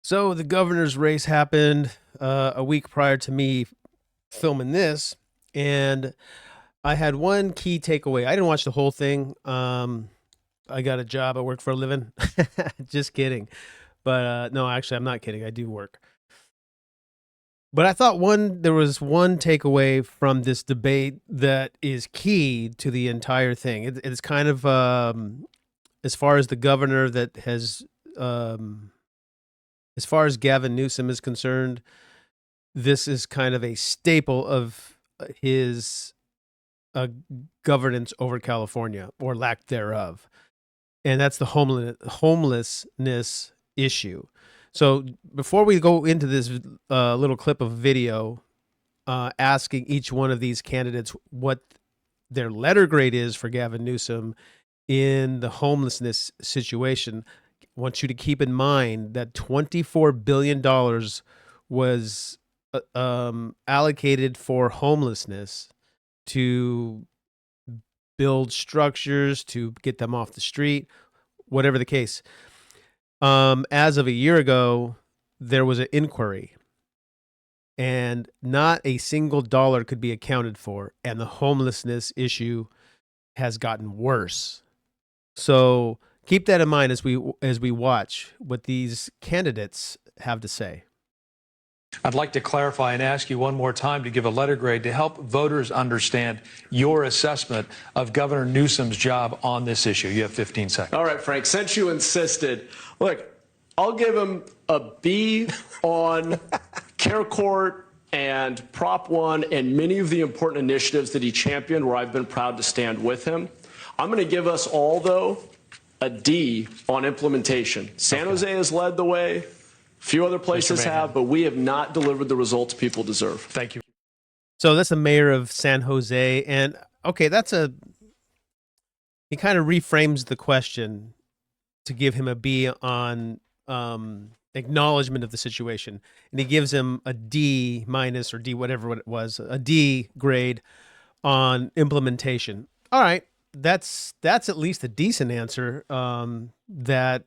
So the governor's race happened a week prior to me filming this, and I had one key takeaway. I didn't watch the whole thing. I got a job. I work for a living. Just kidding. But no, actually, I'm not kidding. I do work. But I thought there was one takeaway from this debate that is key to the entire thing. It's kind of as far as the governor that has, as far as Gavin Newsom is concerned, this is kind of a staple of his governance over California, or lack thereof. And that's the homelessness issue. So before we go into this little clip of video asking each one of these candidates what their letter grade is for Gavin Newsom in the homelessness situation, I want you to keep in mind that $24 billion was allocated for homelessness, to build structures, to get them off the street, whatever the case. As of a year ago, there was an inquiry, and not a single dollar could be accounted for, and the homelessness issue has gotten worse. So keep that in mind as we watch what these candidates have to say. I'd like to clarify and ask you one more time to give a letter grade to help voters understand your assessment of Governor Newsom's job on this issue. You have 15 seconds. All right, Frank, since you insisted, look, I'll give him a B on Care Court and Prop 1 and many of the important initiatives that he championed where I've been proud to stand with him. I'm going to give us all, though, a D on implementation. San Jose has led the way. Few other places have, but we have not delivered the results people deserve. Thank you. So that's the mayor of San Jose. And okay, he kind of reframes the question to give him a B on acknowledgement of the situation. And he gives him a D minus or D, whatever it was, a D grade on implementation. All right. That's at least a decent answer that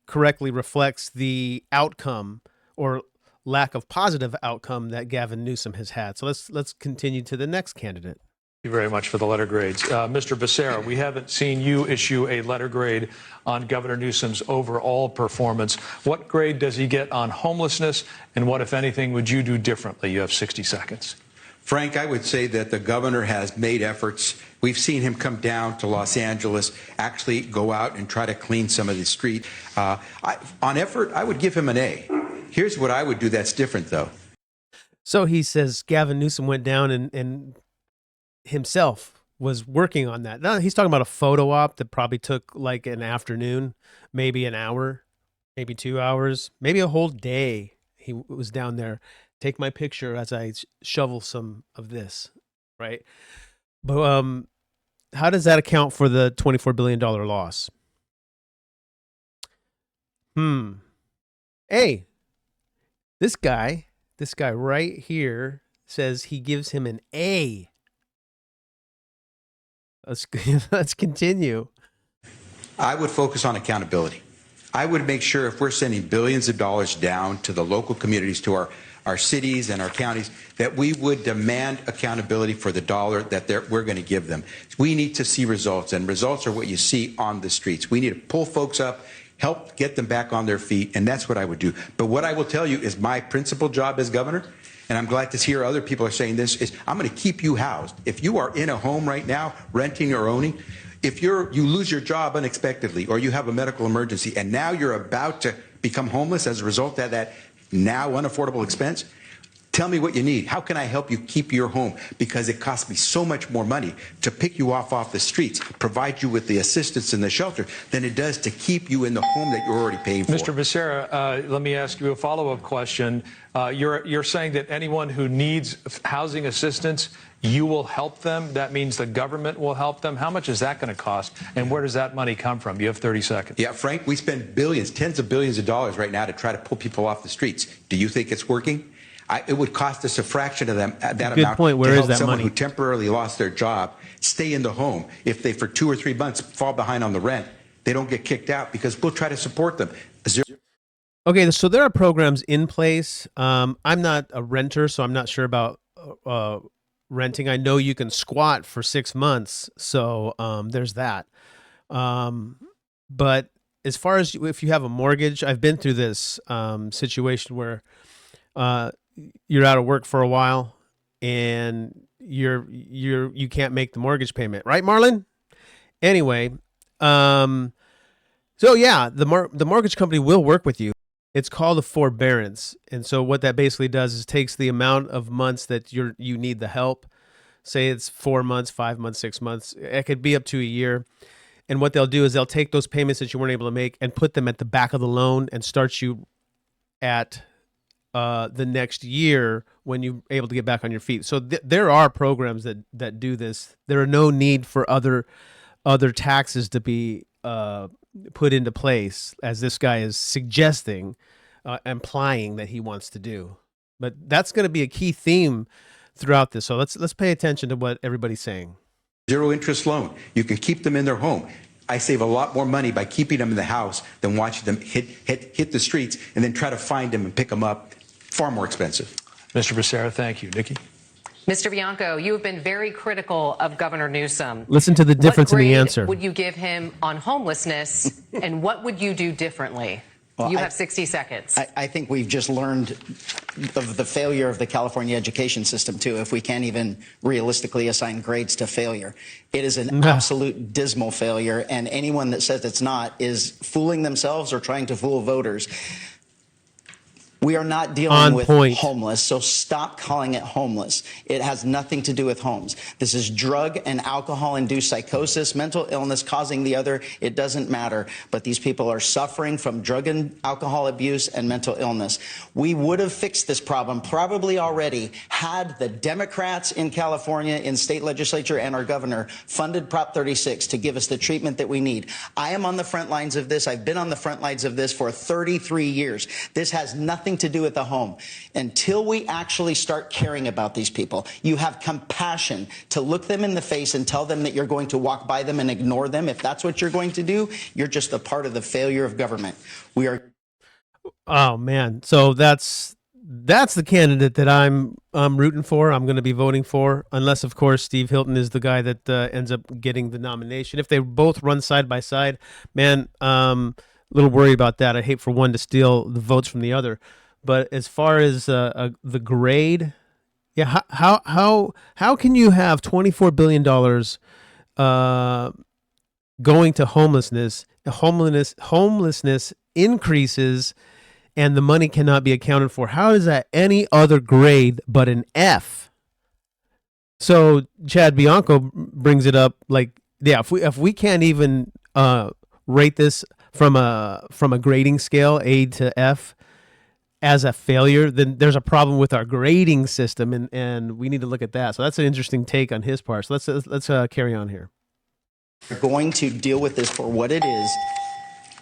correctly reflects the outcome or lack of positive outcome that Gavin Newsom has had. So let's continue to the next candidate. Thank you very much for the letter grades. Mr. Becerra, we haven't seen you issue a letter grade on Governor Newsom's overall performance. What grade does he get on homelessness, and what, if anything, would you do differently? You have 60 seconds. Frank, I would say that the governor has made efforts. We've seen him come down to Los Angeles, actually go out and try to clean some of the street. On effort, I would give him an A. Here's what I would do that's different, though. So he says Gavin Newsom went down and himself was working on that. Now he's talking about a photo op that probably took like an afternoon, maybe an hour, maybe 2 hours, maybe a whole day. He was down there. Take my picture as I shovel some of this, right? But how does that account for the $24 billion loss? Hey, this guy right here says he gives him an A. Let's continue. I would focus on accountability. I would make sure if we're sending billions of dollars down to the local communities, to our cities and our counties, that we would demand accountability for the dollar that we're going to give them. We need to see results, and results are what you see on the streets. We need to pull folks up, help get them back on their feet, and that's what I would do. But what I will tell you is my principal job as governor, and I'm glad to hear other people are saying this, is I'm going to keep you housed. If you are in a home right now, renting or owning, if you lose your job unexpectedly, or you have a medical emergency, and now you're about to become homeless as a result of that now unaffordable expense, tell me what you need. How can I help you keep your home? Because it costs me so much more money to pick you off the streets, provide you with the assistance and the shelter, than it does to keep you in the home that you're already paying for. Mr. Becerra, let me ask you a follow-up question. You're saying that anyone who needs housing assistance, you will help them? That means the government will help them? How much is that going to cost, and where does that money come from? You have 30 seconds. Yeah, Frank, we spend billions, tens of billions of dollars right now to try to pull people off the streets. Do you think it's working? It would cost us a fraction of that Good amount point. Where to is help that someone money? who temporarily lost their job stay in the home. If they, for 2 or 3 months, fall behind on the rent, they don't get kicked out, because we'll try to support them. Okay, so there are programs in place. I'm not a renter, so I'm not sure about renting. I know you can squat for 6 months, so there's that. Um, but as far as if you have a mortgage, I've been through this situation where uh, you're out of work for a while and you can't make the mortgage payment, right, Marlon? Anyway, um, so yeah, the mortgage company will work with you. It's called a forbearance, and so what that basically does is takes the amount of months that you need the help. Say it's 4 months, 5 months, 6 months. It could be up to a year. And what they'll do is they'll take those payments that you weren't able to make and put them at the back of the loan and start you at the next year when you're able to get back on your feet. So there are programs that do this. There are no need for other taxes to be put into place, as this guy is suggesting, implying that he wants to do. But that's going to be a key theme throughout this. So let's pay attention to what everybody's saying. Zero interest loan. You can keep them in their home. I save a lot more money by keeping them in the house than watching them hit the streets and then try to find them and pick them up. Far more expensive. Mr. Becerra, thank you. Nikki? Mr. Bianco, you have been very critical of Governor Newsom. Listen to the difference in the answer. What grade would you give him on homelessness, and what would you do differently? Well, you have 60 seconds. I think we've just learned of the failure of the California education system, too, if we can't even realistically assign grades to failure. It is an absolute dismal failure, and anyone that says it's not is fooling themselves or trying to fool voters. We are not dealing with homeless, so stop calling it homeless. It has nothing to do with homes. This is drug and alcohol-induced psychosis, mental illness causing the other. It doesn't matter. But these people are suffering from drug and alcohol abuse and mental illness. We would have fixed this problem probably already had the Democrats in California, in state legislature, and our governor funded Prop 36 to give us the treatment that we need. I am on the front lines of this. I've been on the front lines of this for 33 years. This has nothing to do with the home. Until we actually start caring about these people, you have compassion to look them in the face and tell them that you're going to walk by them and ignore them. If that's what you're going to do, you're just a part of the failure of government. We are. Oh man, so that's the candidate that I'm rooting for. I'm going to be voting for, unless of course Steve Hilton is the guy that ends up getting the nomination. If they both run side by side, man, a little worried about that. I hate for one to steal the votes from the other. But as far as the grade, yeah, how can you have $24 billion going to homelessness? Homelessness increases, and the money cannot be accounted for. How is that any other grade but an F? So Chad Bianco brings it up like, yeah, if we can't even rate this from a grading scale, A to F, as a failure, then there's a problem with our grading system, and we need to look at that. So that's an interesting take on his part. So let's carry on here. We're going to deal with this for what it is.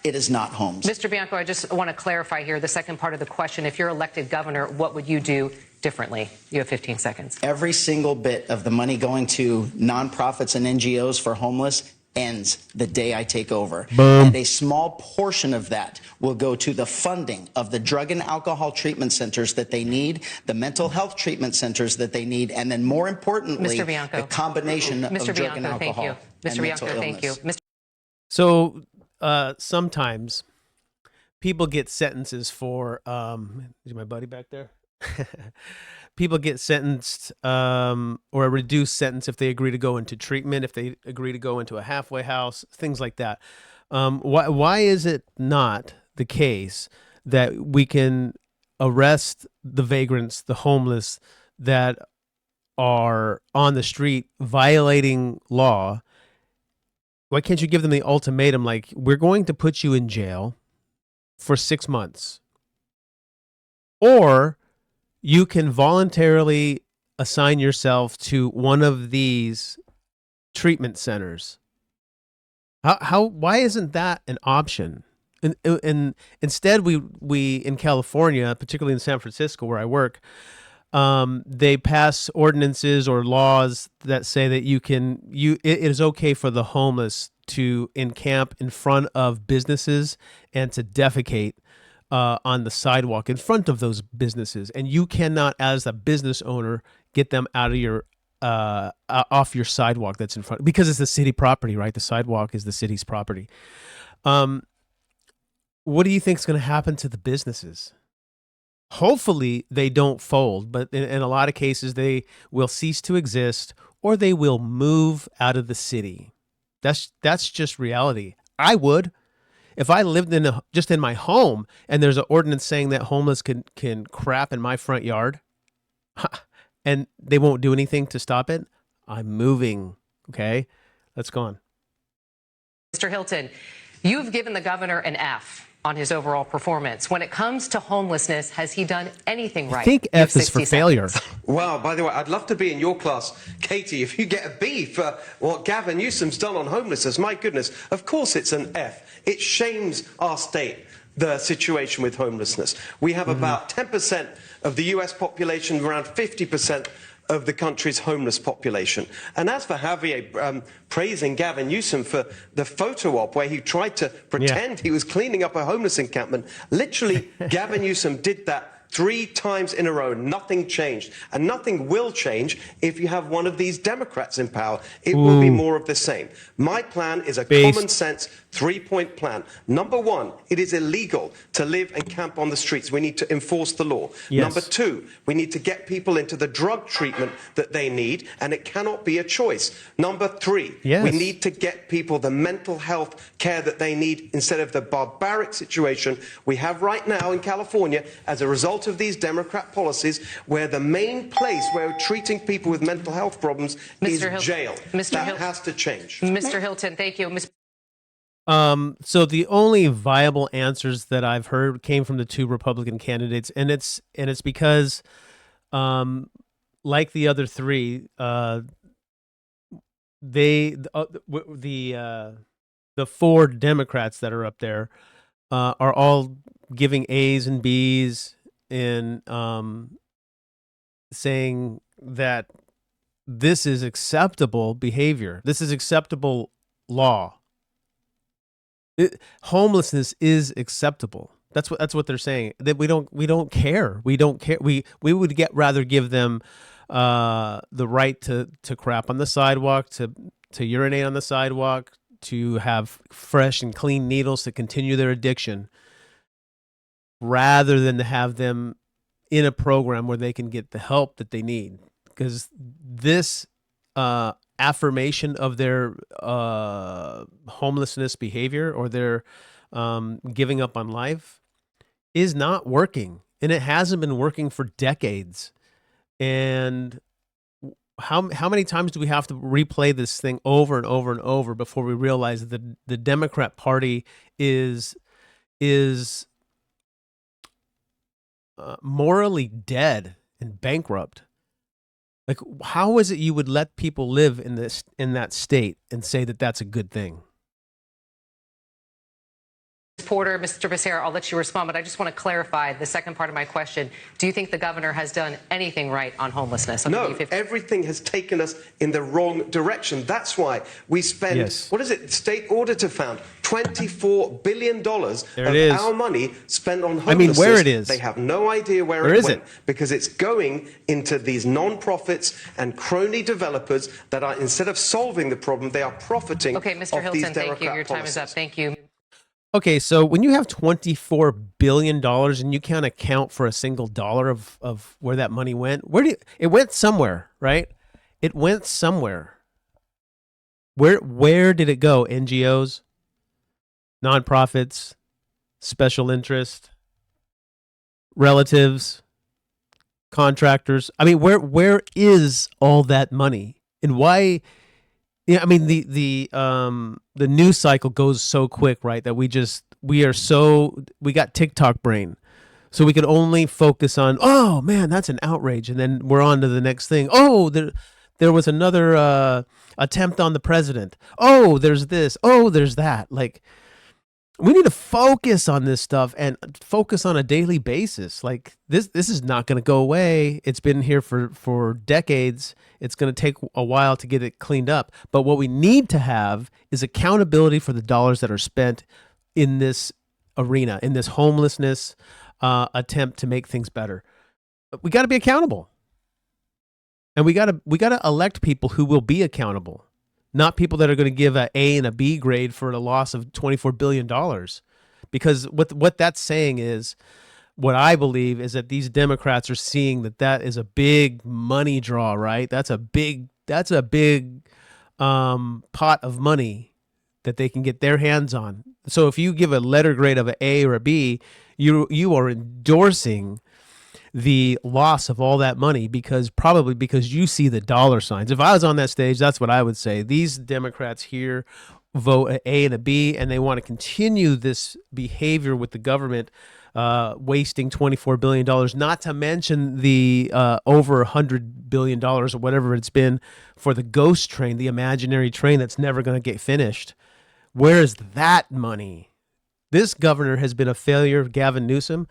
It is not homes. Mr. Bianco, I just want to clarify here the second part of the question. If you're elected governor, what would you do differently? You have 15 seconds. Every single bit of the money going to nonprofits and NGOs for homeless ends the day I take over. Boom. And a small portion of that will go to the funding of the drug and alcohol treatment centers that they need, the mental health treatment centers that they need, and then more importantly, Mr. Bianco, the combination of drug and alcohol. Thank you. Mr. Bianco, thank you. So sometimes people get sentences for is my buddy back there? People get sentenced or a reduced sentence if they agree to go into treatment, if they agree to go into a halfway house, things like that. Why is it not the case that we can arrest the vagrants, the homeless that are on the street violating law? Why can't you give them the ultimatum like, we're going to put you in jail for 6 months, or you can voluntarily assign yourself to one of these treatment centers? Why isn't that an option? And instead, we in California, particularly in San Francisco where I work, they pass ordinances or laws that say that it is okay for the homeless to encamp in front of businesses and to defecate on the sidewalk in front of those businesses, and you cannot, as a business owner, get them out of your off your sidewalk that's in front, because it's the city property, right? The sidewalk is the city's property. What do you think is going to happen to the businesses? Hopefully they don't fold, but in a lot of cases they will cease to exist, or they will move out of the city. That's just reality. I would, if I lived just in my home and there's an ordinance saying that homeless can crap in my front yard, and they won't do anything to stop it, I'm moving. Okay, let's go on. Mr. Hilton, you've given the governor an F on his overall performance. When it comes to homelessness, has he done anything right? I think F is for failure. Well, by the way, I'd love to be in your class, Katie, if you get a B for what Gavin Newsom's done on homelessness. My goodness, of course it's an F. It shames our state, the situation with homelessness. We have about 10% of the US population, around 50% of the country's homeless population. And as for Javier praising Gavin Newsom for the photo op where he tried to pretend he was cleaning up a homeless encampment, literally Gavin Newsom did that 3 times in a row. Nothing changed. And nothing will change if you have one of these Democrats in power. It will be more of the same. My plan is a common sense 3-point plan. Number 1, it is illegal to live and camp on the streets. We need to enforce the law. Yes. Number 2, we need to get people into the drug treatment that they need, and it cannot be a choice. Number 3, we need to get people the mental health care that they need instead of the barbaric situation we have right now in California as a result of these Democrat policies, where the main place where we're treating people with mental health problems is jail. That has to change. Mr. Hilton, thank you. So the only viable answers that I've heard came from the 2 Republican candidates, and it's because, like the other 3, the 4 Democrats that are up there are all giving A's and B's and saying that this is acceptable behavior. This is acceptable law. Homelessness is acceptable. That's what they're saying. That we don't care. We don't care. We would rather give them the right to crap on the sidewalk, to urinate on the sidewalk, to have fresh and clean needles to continue their addiction, rather than to have them in a program where they can get the help that they need. Because this affirmation of their homelessness behavior, or their giving up on life, is not working, and it hasn't been working for decades. And how many times do we have to replay this thing over and over and over before we realize that the Democrat Party is morally dead and bankrupt? Like, how is it you would let people live in that state and say that that's a good thing? Porter, Mr. Becerra, I'll let you respond, but I just want to clarify the second part of my question. Do you think the governor has done anything right on homelessness? No, everything has taken us in the wrong direction. That's why we spend, what is it, state auditor found, $24 billion of our money spent on homelessness. I mean, where it is. They have no idea where it went, because it's going into these non-profits and crony developers that are, instead of solving the problem, they are profiting off these Democrat policies. Okay, Mr. Hilton, thank you. Your time is up. Thank you. Okay, so when you have $24 billion and you can't account for a single dollar of where that money went, it went somewhere, right? It went somewhere. Where did it go? NGOs, nonprofits, special interest, relatives, contractors. I mean, where is all that money, and why? Yeah, I mean, the news cycle goes so quick, right? That we got TikTok brain, so we can only focus on, oh man, that's an outrage, and then we're on to the next thing. Oh, there was another attempt on the president. Oh, there's this. Oh, there's that. Like, we need to focus on this stuff and focus on a daily basis. Like, this is not going to go away. It's been here for decades. It's going to take a while to get it cleaned up. But what we need to have is accountability for the dollars that are spent in this arena, in this homelessness attempt to make things better. But we got to be accountable, and we got to elect people who will be accountable, not people that are going to give an A and a B grade for a loss of $24 billion. Because what that's saying is, what I believe is that these Democrats are seeing that is a big money draw, right? That's a big pot of money that they can get their hands on. So if you give a letter grade of an A or a B, you are endorsing the loss of all that money because you see the dollar signs. If I was on that stage, that's what I would say. These Democrats here vote an A and a B, and they want to continue this behavior with the government, wasting $24 billion, not to mention the over $100 billion or whatever it's been for the ghost train, the imaginary train that's never going to get finished. Where is that money? This governor has been a failure, Gavin Newsom,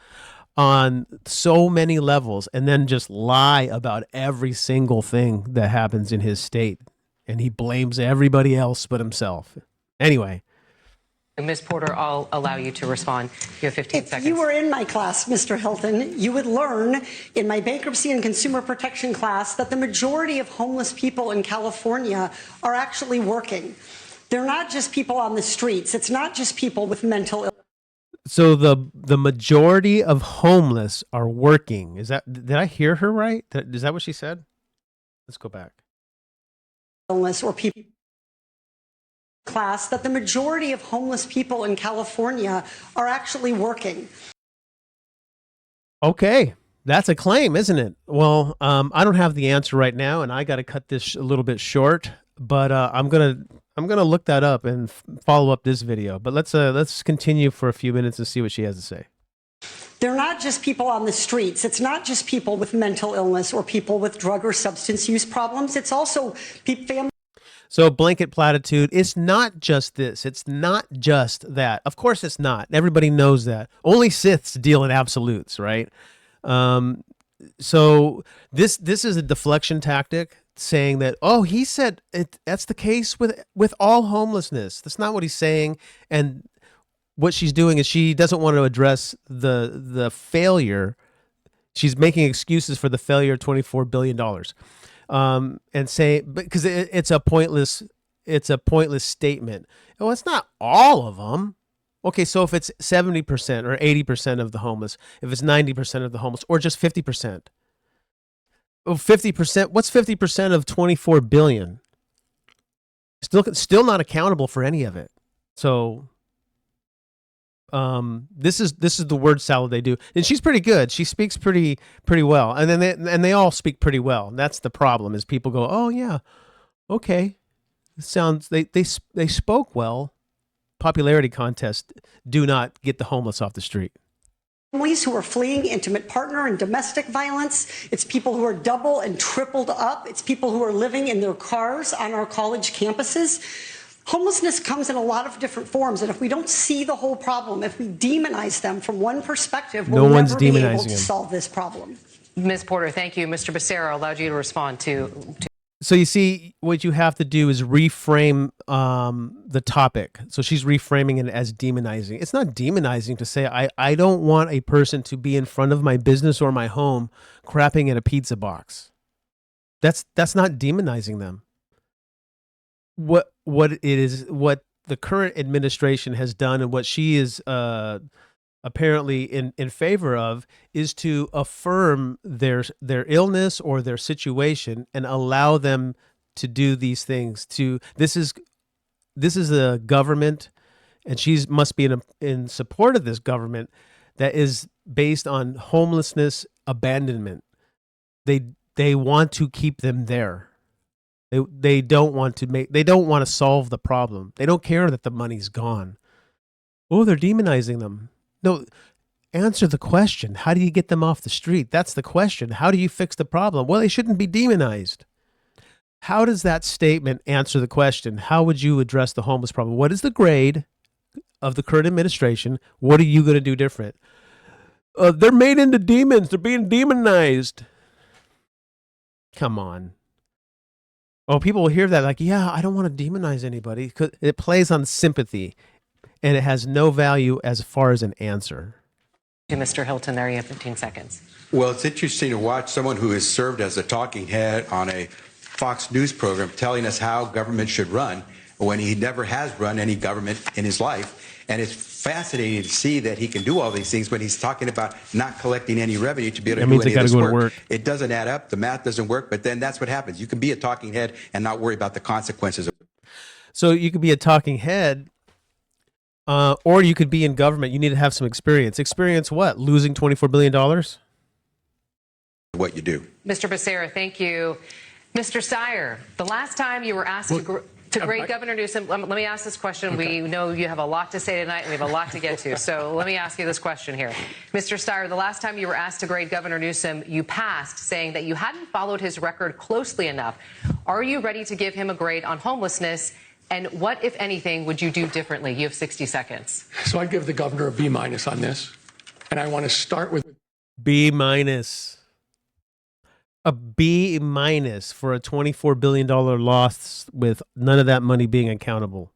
on so many levels, and then just lie about every single thing that happens in his state. And he blames everybody else but himself. Anyway. Ms. Porter, I'll allow you to respond. You have 15 seconds. If you were in my class, Mr. Hilton, you would learn in my bankruptcy and consumer protection class that the majority of homeless people in California are actually working. They're not just people on the streets. It's not just people with mental illness. So the majority of homeless are working. Did I hear her right? Is that what she said? Let's go back. Illness or people class that the majority of homeless people in California are actually working. Okay, that's a claim, isn't it? Well, I don't have the answer right now, and I got to cut this a little bit short. But I'm gonna look that up and follow up this video. But let's continue for a few minutes and see what she has to say. They're not just people on the streets. It's not just people with mental illness or people with drug or substance use problems. It's also families. So blanket platitude, it's not just this. It's not just that. Of course it's not. Everybody knows that. Only Siths deal in absolutes, right? So this is a deflection tactic, saying that, oh, he said that's the case with all homelessness. That's not what he's saying. And what she's doing is she doesn't want to address the failure. She's making excuses for the failure of $24 billion. And say, because it's a pointless statement. Well, it's not all of them. Okay, so if it's 70% or 80% of the homeless, if it's 90% of the homeless, or just 50%. Oh, 50%. What's 50% of 24 billion? Still not accountable for any of it. So this is the word salad they do, and she's pretty good. She speaks pretty well, and then they all speak pretty well. And that's the problem, is people go, oh yeah, okay, sounds they spoke well. Popularity contests do not get the homeless off the street. Families who are fleeing intimate partner and domestic violence. It's people who are double and tripled up. It's people who are living in their cars on our college campuses. Homelessness comes in a lot of different forms, and if we don't see the whole problem, if we demonize them from one perspective, we'll never be able to solve this problem. Ms. Porter, thank you. Mr. Becerra allowed you to respond to. So you see, what you have to do is reframe the topic. So she's reframing it as demonizing. It's not demonizing to say, I don't want a person to be in front of my business or my home crapping in a pizza box. That's not demonizing them. What the current administration has done, and what she is apparently in favor of, is to affirm their illness or their situation and allow them to do these things. This is a government, and she must be in support of this government that is based on homelessness abandonment. They want to keep them there. They don't want to solve the problem. They don't care that the money's gone. Oh, they're demonizing them. No, answer the question. How do you get them off the street? That's the question. How do you fix the problem? Well, they shouldn't be demonized. How does that statement answer the question? How would you address the homeless problem? What is the grade of the current administration? What are you going to do different? They're made into demons. They're being demonized. Come on. Oh, people will hear that like, yeah, I don't want to demonize anybody, because it plays on sympathy. and it has no value as far as an answer. To Mr. Hilton, there you have 15 seconds. Well, it's interesting to watch someone who has served as a talking head on a Fox News program telling us how government should run when he never has run any government in his life. And it's fascinating to see that he can do all these things when he's talking about not collecting any revenue to be able to do any of this work. It doesn't add up. The math doesn't work. But then that's what happens. You can be a talking head and not worry about the consequences. So you could be a talking head, or you could be in government. You need to have some experience. Experience what? Losing $24 billion? What you do. Mr. Becerra, thank you. Mr. Seyer, the last time you were asked to grade Governor Newsom, let me ask this question. Okay. We know you have a lot to say tonight, and we have a lot to get to. So let me ask you this question here. Mr. Seyer, the last time you were asked to grade Governor Newsom, you passed, saying that you hadn't followed his record closely enough. Are you ready to give him a grade on homelessness? And what, if anything, would you do differently? You have 60 seconds. So I'd give the governor a B- on this. And I want to start with B-. A B- for a $24 billion loss with none of that money being accounted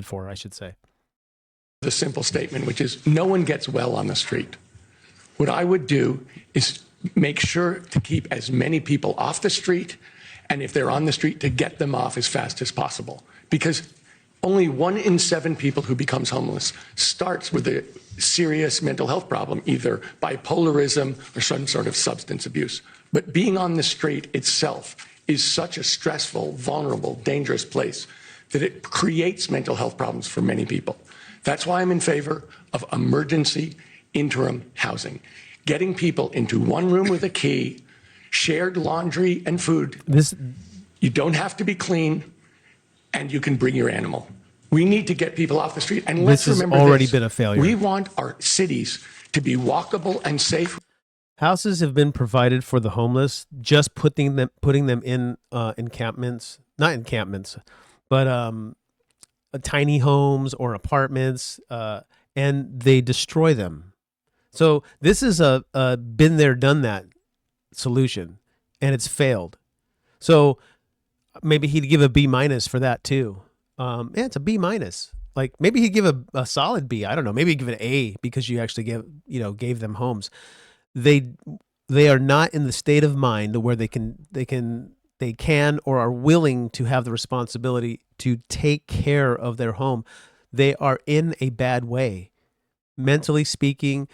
for, I should say. the simple statement, which is no one gets well on the street. What I would do is make sure to keep as many people off the street, and if they're on the street, to get them off as fast as possible. Because only 1 in 7 people who becomes homeless starts with a serious mental health problem, either bipolarism or some sort of substance abuse. But being on the street itself is such a stressful, vulnerable, dangerous place that it creates mental health problems for many people. That's why I'm in favor of emergency interim housing. Getting people into one room with a key, shared laundry and food. You don't have to be clean, and you can bring your animal. We need to get people off the street. And let's remember this has already been a failure. We want our cities to be walkable and safe. Houses have been provided for the homeless, just putting them in encampments, not encampments, but tiny homes or apartments, and they destroy them. So this is a been there, done that solution, and it's failed. So maybe he'd give a B- for that too. Yeah, it's a B-. Like maybe he'd give a solid B. I don't know. Maybe he'd give it an A because you actually gave them homes. They are not in the state of mind where they can or are willing to have the responsibility to take care of their home. They are in a bad way, mentally speaking.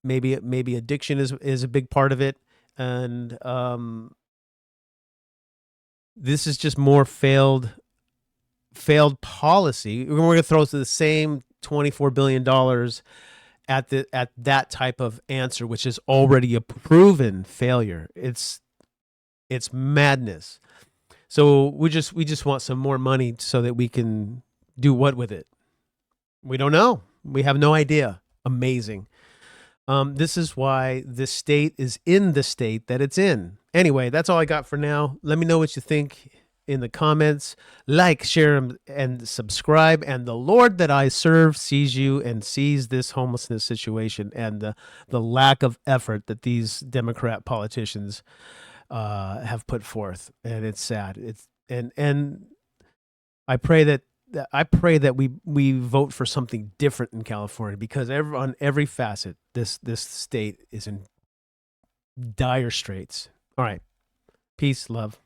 Maybe addiction is a big part of it, and this is just more failed policy. We're going to throw the same $24 billion at that type of answer, which is already a proven failure. It's madness. So we just want some more money so that we can do what with it? We don't know. We have no idea. Amazing. This is why this state is in the state that it's in. Anyway, that's all I got for now. Let me know what you think in the comments. Like, share, and subscribe. And the Lord that I serve sees you and sees this homelessness situation and the lack of effort that these Democrat politicians have put forth. And it's sad. And I pray that we vote for something different in California, because on every facet, this state is in dire straits. All right. Peace, love.